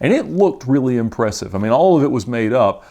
And it looked really impressive. I mean, all of it was made up.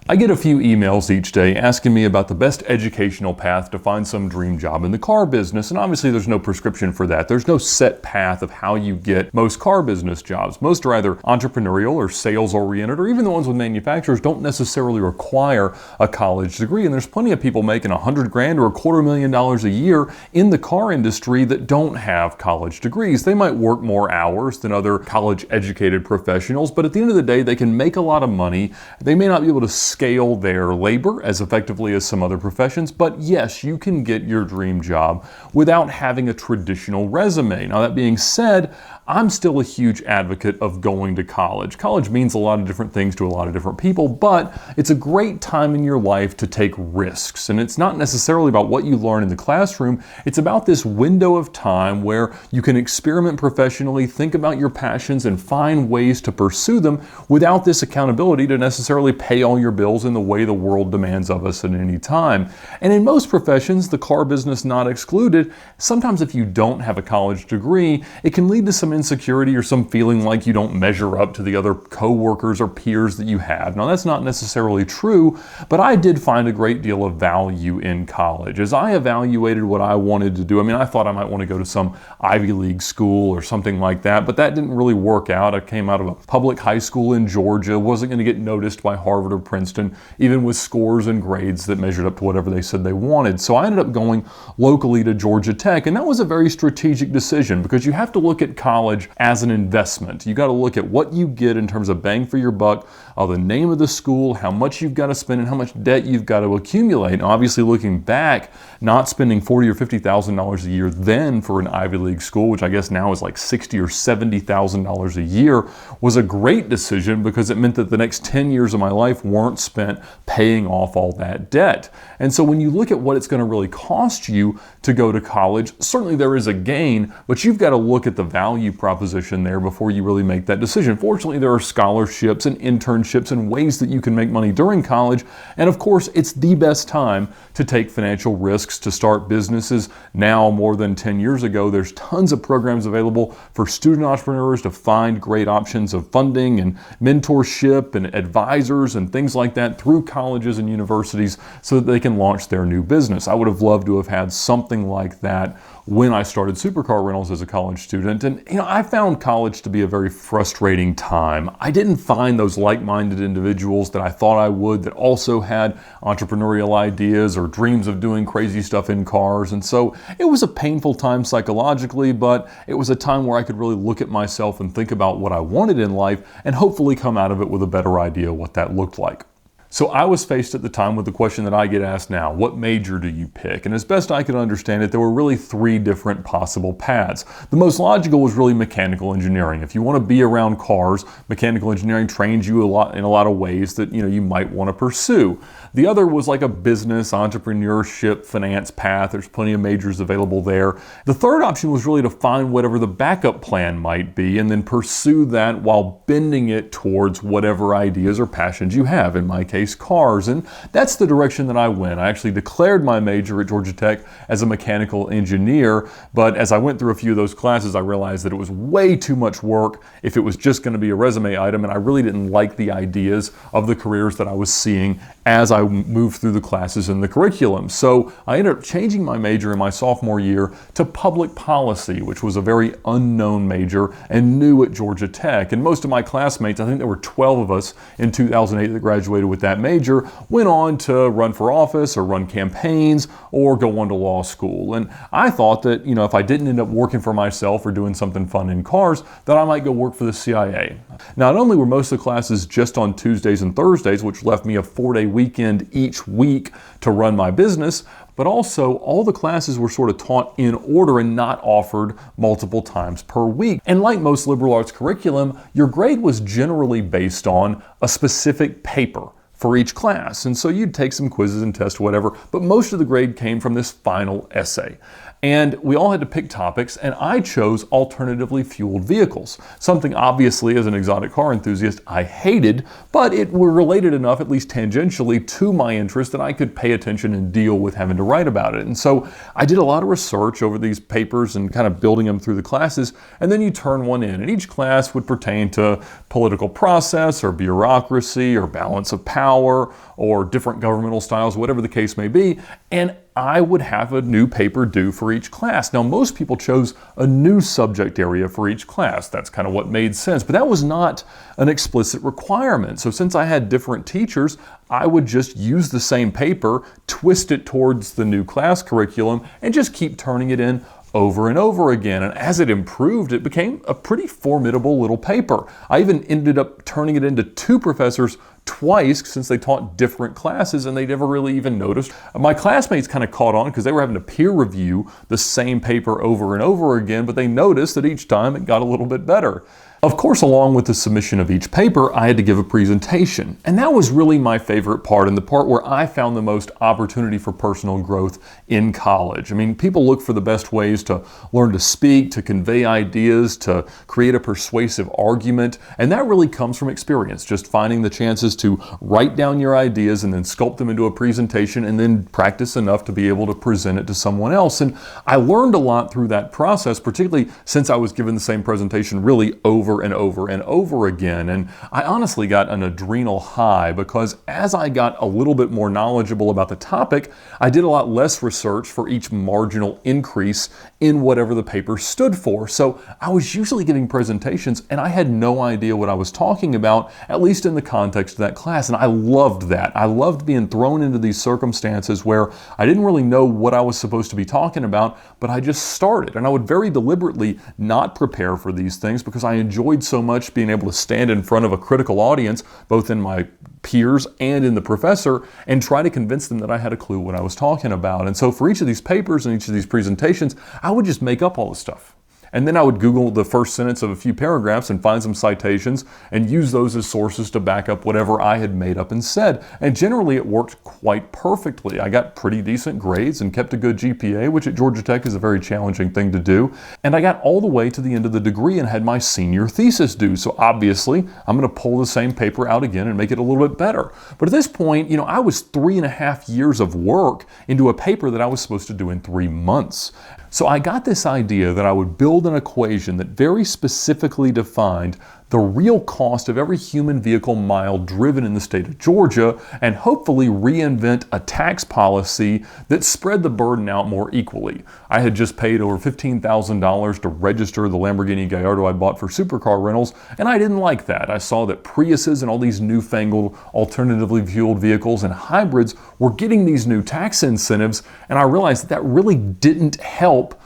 I get a few emails each day asking me about the best educational path to find some dream job in the car business, and obviously there's no prescription for that. There's no set path of how you get most car business jobs. Most are either entrepreneurial or sales oriented, or even the ones with manufacturers don't necessarily require a college degree, and there's plenty of people making $100,000 or $250,000 a year in the car industry that don't have college degrees. They might work more hours than other college educated professionals, but at the end of the day they can make a lot of money. They may not be able to scale their labor as effectively as some other professions, but yes, you can get your dream job without having a traditional resume. Now, that being said, I'm still a huge advocate of going to college. College means a lot of different things to a lot of different people, but it's a great time in your life to take risks. And it's not necessarily about what you learn in the classroom. It's about this window of time where you can experiment professionally, think about your passions, and find ways to pursue them without this accountability to necessarily pay all your bills in the way the world demands of us at any time. And in most professions, the car business not excluded, sometimes if you don't have a college degree, it can lead to some insecurity or some feeling like you don't measure up to the other coworkers or peers that you have. Now, that's not necessarily true, but I did find a great deal of value in college. As I evaluated what I wanted to do, I mean, I thought I might want to go to some Ivy League school or something like that, but that didn't really work out. I came out of a public high school in Georgia, wasn't going to get noticed by Harvard or Princeton, even with scores and grades that measured up to whatever they said they wanted. So I ended up going locally to Georgia Tech, and that was a very strategic decision because you have to look at college as an investment. You got to look at what you get in terms of bang for your buck, the name of the school, how much you've got to spend, and how much debt you've got to accumulate. And obviously, looking back, not spending $40,000 or $50,000 a year then for an Ivy League school, which I guess now is like $60,000 or $70,000 a year, was a great decision because it meant that the next 10 years of my life weren't spent paying off all that debt. And so when you look at what it's going to really cost you to go to college, certainly there is a gain, but you've got to look at the value proposition there before you really make that decision. Fortunately, there are scholarships and internships and ways that you can make money during college. And of course, it's the best time to take financial risks, to start businesses. Now, more than 10 years ago, there's tons of programs available for student entrepreneurs to find great options of funding and mentorship and advisors and things like that through colleges and universities so that they can launch their new business. I would have loved to have had something like that when I started supercar rentals as a college student. And I found college to be a very frustrating time. I didn't find those like-minded individuals that I thought I would that also had entrepreneurial ideas or dreams of doing crazy stuff in cars. And so it was a painful time psychologically, but it was a time where I could really look at myself and think about what I wanted in life and hopefully come out of it with a better idea of what that looked like. So I was faced at the time with the question that I get asked now: what major do you pick? And as best I could understand it, there were really three different possible paths. The most logical was really mechanical engineering. If you want to be around cars, mechanical engineering trains you in a lot of ways that you might want to pursue. The other was like a business, entrepreneurship, finance path. There's plenty of majors available there. The third option was really to find whatever the backup plan might be and then pursue that while bending it towards whatever ideas or passions you have. In my case, cars. And that's the direction that I went. I actually declared my major at Georgia Tech as a mechanical engineer, but as I went through a few of those classes, I realized that it was way too much work if it was just going to be a resume item, and I really didn't like the ideas of the careers that I was seeing as I moved through the classes in the curriculum. So I ended up changing my major in my sophomore year to public policy, which was a very unknown major and new at Georgia Tech. And most of my classmates, I think there were 12 of us in 2008 that graduated with that major, went on to run for office or run campaigns or go on to law school. And I thought that, if I didn't end up working for myself or doing something fun in cars, that I might go work for the CIA. Not only were most of the classes just on Tuesdays and Thursdays, which left me a 4-day weekend each week to run my business, but also all the classes were sort of taught in order and not offered multiple times per week. And like most liberal arts curriculum, your grade was generally based on a specific paper for each class. And so you'd take some quizzes and tests, whatever, but most of the grade came from this final essay. And we all had to pick topics, and I chose alternatively fueled vehicles. Something obviously, as an exotic car enthusiast, I hated, but it were related enough, at least tangentially, to my interest that I could pay attention and deal with having to write about it. And so I did a lot of research over these papers and kind of building them through the classes, and then you turn one in. And each class would pertain to political process or bureaucracy or balance of power or different governmental styles, whatever the case may be. And I would have a new paper due for each class. Now, most people chose a new subject area for each class. That's kind of what made sense, but that was not an explicit requirement. So since I had different teachers, I would just use the same paper, twist it towards the new class curriculum, and just keep turning it in over and over again. And as it improved, it became a pretty formidable little paper. I even ended up turning it into 2 professors twice since they taught different classes and they never really even noticed. My classmates kind of caught on because they were having to peer review the same paper over and over again, but they noticed that each time it got a little bit better. Of course, along with the submission of each paper, I had to give a presentation. And that was really my favorite part, and the part where I found the most opportunity for personal growth in college. I mean, people look for the best ways to learn to speak, to convey ideas, to create a persuasive argument, and that really comes from experience, just finding the chances to write down your ideas and then sculpt them into a presentation and then practice enough to be able to present it to someone else. And I learned a lot through that process, particularly since I was given the same presentation really over and over and over again. And I honestly got an adrenal high because as I got a little bit more knowledgeable about the topic, I did a lot less research for each marginal increase in whatever the paper stood for. So I was usually giving presentations and I had no idea what I was talking about, at least in the context of that class. And I loved that. I loved being thrown into these circumstances where I didn't really know what I was supposed to be talking about, but I just started. And I would very deliberately not prepare for these things because I enjoyed so much being able to stand in front of a critical audience, both in my peers and in the professor, and try to convince them that I had a clue what I was talking about. And so for each of these papers and each of these presentations, I would just make up all the stuff. And then I would Google the first sentence of a few paragraphs and find some citations and use those as sources to back up whatever I had made up and said. And generally it worked quite perfectly. I got pretty decent grades and kept a good GPA, which at Georgia Tech is a very challenging thing to do. And I got all the way to the end of the degree and had my senior thesis due. So obviously I'm going to pull the same paper out again and make it a little bit better. But at this point, I was 3.5 years of work into a paper that I was supposed to do in 3 months. So I got this idea that I would build an equation that very specifically defined the real cost of every human vehicle mile driven in the state of Georgia and hopefully reinvent a tax policy that spread the burden out more equally. I had just paid over $15,000 to register the Lamborghini Gallardo I bought for supercar rentals, and I didn't like that. I saw that Priuses and all these newfangled alternatively fueled vehicles and hybrids were getting these new tax incentives, and I realized that that really didn't help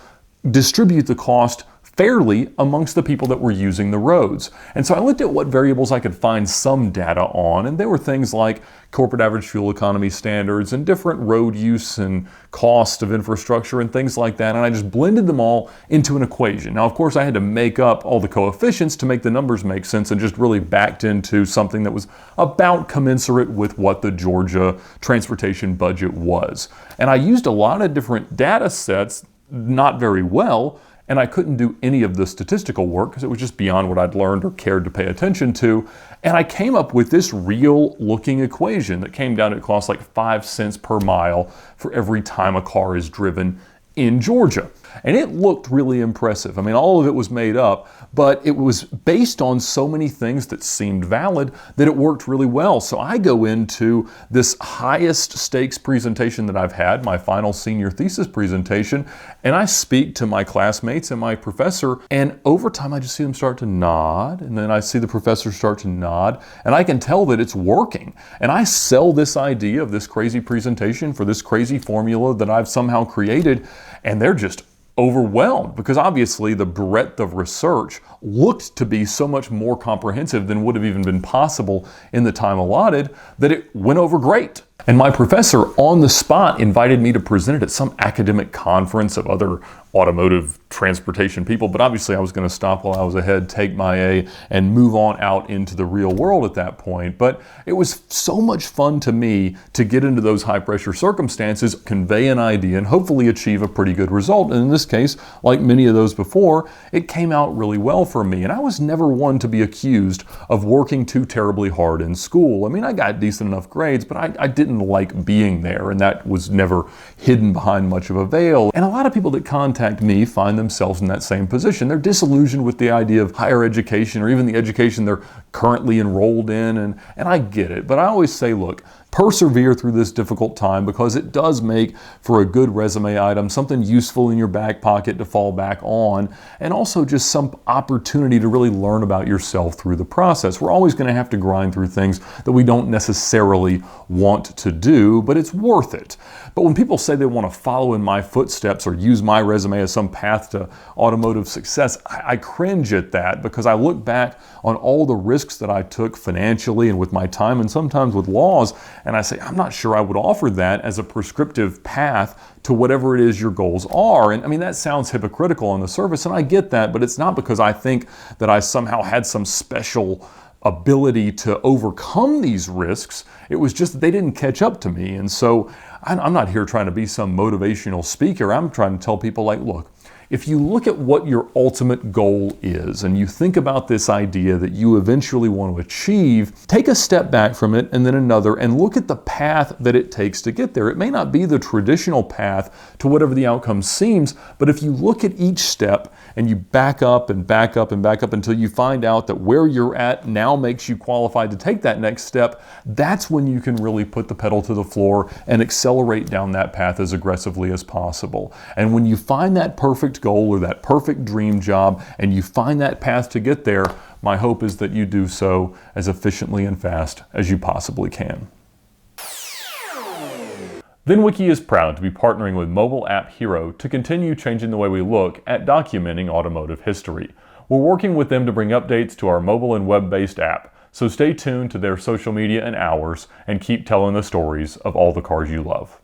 distribute the cost fairly amongst the people that were using the roads. And so I looked at what variables I could find some data on, and there were things like corporate average fuel economy standards and different road use and cost of infrastructure and things like that, and I just blended them all into an equation. Now, of course, I had to make up all the coefficients to make the numbers make sense and just really backed into something that was about commensurate with what the Georgia transportation budget was. And I used a lot of different data sets, not very well, and I couldn't do any of the statistical work because it was just beyond what I'd learned or cared to pay attention to. And I came up with this real looking equation that came down to it cost like 5 cents per mile for every time a car is driven in Georgia. And it looked really impressive. I mean, all of it was made up, but it was based on so many things that seemed valid that it worked really well. So I go into this highest stakes presentation that I've had, my final senior thesis presentation, and I speak to my classmates and my professor, and over time I just see them start to nod, and then I see the professor start to nod, and I can tell that it's working. And I sell this idea of this crazy presentation for this crazy formula that I've somehow created, and they're just overwhelmed because obviously the breadth of research looked to be so much more comprehensive than would have even been possible in the time allotted that it went over great. And my professor on the spot invited me to present it at some academic conference of other automotive transportation people, but obviously I was going to stop while I was ahead, take my A, and move on out into the real world at that point. But it was so much fun to me to get into those high pressure circumstances, convey an idea, and hopefully achieve a pretty good result. And in this case, like many of those before, it came out really well for me. And I was never one to be accused of working too terribly hard in school. I mean, I got decent enough grades, but I didn't like being there, and that was never hidden behind much of a veil. And a lot of people that contact me find themselves in that same position. They're disillusioned with the idea of higher education or even the education they're currently enrolled in, and I get it. But I always say, look, persevere through this difficult time because it does make for a good resume item, something useful in your back pocket to fall back on, and also just some opportunity to really learn about yourself through the process. We're always going to have to grind through things that we don't necessarily want to do, but it's worth it. But when people say they want to follow in my footsteps or use my resume as some path to automotive success, I cringe at that because I look back on all the risks that I took financially and with my time and sometimes with laws, and I say, I'm not sure I would offer that as a prescriptive path to whatever it is your goals are. And I mean, that sounds hypocritical on the surface, and I get that, but it's not because I think that I somehow had some special ability to overcome these risks. It was just that they didn't catch up to me. And so I'm not here trying to be some motivational speaker. I'm trying to tell people, like, look, if you look at what your ultimate goal is and you think about this idea that you eventually want to achieve, take a step back from it and then another and look at the path that it takes to get there. It may not be the traditional path to whatever the outcome seems, but if you look at each step and you back up and back up and back up until you find out that where you're at now makes you qualified to take that next step, that's when you can really put the pedal to the floor and accelerate down that path as aggressively as possible. And when you find that perfect goal or that perfect dream job and you find that path to get there, my hope is that you do so as efficiently and fast as you possibly can. VINwiki is proud to be partnering with Mobile App Hero to continue changing the way we look at documenting automotive history. We're working with them to bring updates to our mobile and web-based app, so stay tuned to their social media and ours and keep telling the stories of all the cars you love.